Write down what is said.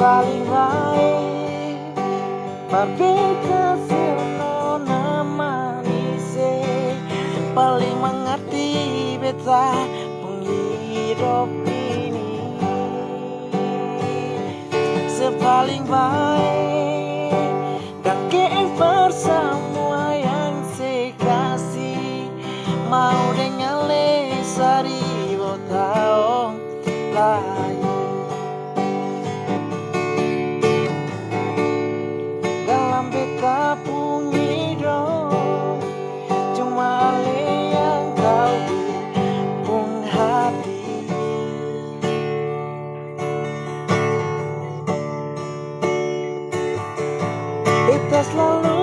paling baik berbeda seno manise paling mengerti beta penghidup ini sepaling baik dan bersama yang sekasih mau dengan lesari botao lain dalam beta hidup cuma ale yang kau pun hati beta selalu